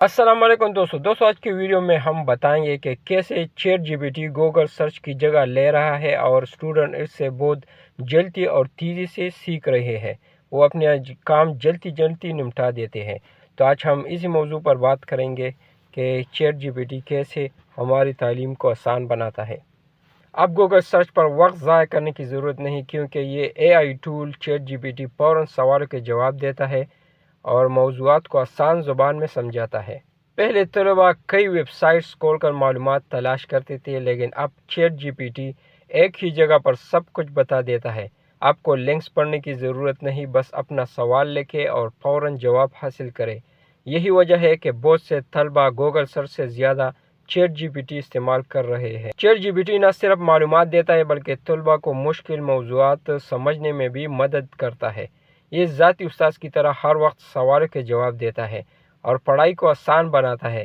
अस्सलाम वालेकुम दोस्तों आज की वीडियो में हम बताएंगे कि कैसे चैट जीपीटी गूगल सर्च की जगह ले रहा है और स्टूडेंट इससे बहुत जल्दी और तेज़ी से सीख रहे हैं। वो अपने काम जल्दी निपटा देते हैं। तो आज हम इसी मौजू पर बात करेंगे कि चैट जीपीटी कैसे हमारी तालीम को आसान बनाता है। अब गूगल सर्च पर वक्त ज़ाया करने की ज़रूरत नहीं, क्योंकि ये एआई टूल चैट जीपीटी फ़ौरन सवालों के जवाब देता है और मौज़ूआत को आसान ज़ुबान में समझाता है। पहले तलबा कई वेबसाइट्स खोलकर मालूमात तलाश करते थे, लेकिन अब चैट जीपीटी एक ही जगह पर सब कुछ बता देता है। आपको लिंक्स पढ़ने की ज़रूरत नहीं, बस अपना सवाल लिखें और फ़ौरन जवाब हासिल करें। यही वजह है कि बहुत से तलबा गूगल सर्च से ज़्यादा चैट जीपीटी इस्तेमाल कर रहे हैं। चैट जीपीटी न सिर्फ मालूमात देता है, बल्कि तलबा को मुश्किल मौज़ूआत समझने में भी मदद करता है। ये ज़ाती उस्ताद की तरह हर वक्त सवालों के जवाब देता है और पढ़ाई को आसान बनाता है।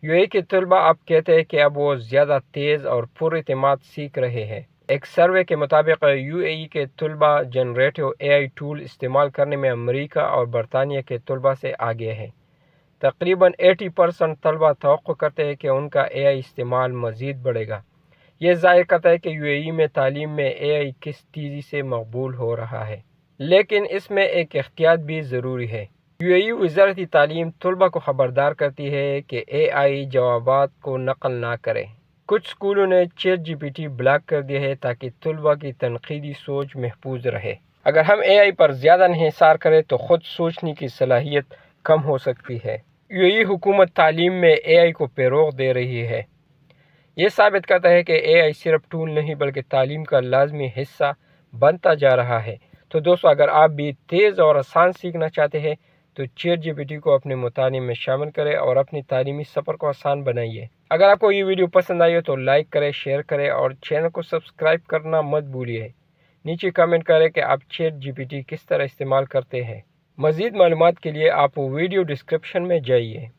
यूएई के तलबा अब कहते हैं कि अब वो ज़्यादा तेज़ और पुरएतमाद सीख रहे हैं। एक सर्वे के मुताबिक यूएई के तलबा जनरेटिव एआई टूल इस्तेमाल करने में अमेरिका और बरतानिया के तलबा से आगे हैं। तकरीबन 80% तलबा तवक्को करते हैं कि उनका एआई इस्तेमाल मज़ीद बढ़ेगा। ये ज़ाहिर करता है कि यूएई में तालीम में एआई किस तेज़ी से मकबूल हो रहा है, लेकिन इसमें एक एहतियात भी ज़रूरी है। यूएई वज़ारत तालीम तलबा को ख़बरदार करती है कि एआई जवाबात को नकल ना करे। कुछ स्कूलों ने चैट जीपीटी ब्लॉक कर दिया है ताकि तलबा की तनकीदी सोच महफूज रहे। अगर हम एआई पर ज़्यादा इंहिसार करें तो ख़ुद सोचने की सलाहियत कम हो सकती है। यूएई हुकूमत तालीम में एआई को फ़रोग़ दे रही है। ये साबित करता है कि एआई सिर्फ टूल नहीं बल्कि तालीम का लाजमी हिस्सा बनता जा रहा है। तो दोस्तों, अगर आप भी तेज़ और आसान सीखना चाहते हैं तो चैट जीपीटी को अपने मुतालिम में शामिल करें और अपनी तालीमी सफ़र को आसान बनाइए। अगर आपको ये वीडियो पसंद आई हो तो लाइक करें, शेयर करें और चैनल को सब्सक्राइब करना मत भूलिए। नीचे कमेंट करें कि आप चैट जीपीटी किस तरह इस्तेमाल करते हैं। मज़ीद मालूमात के लिए आप वीडियो डिस्क्रिप्शन में जाइए।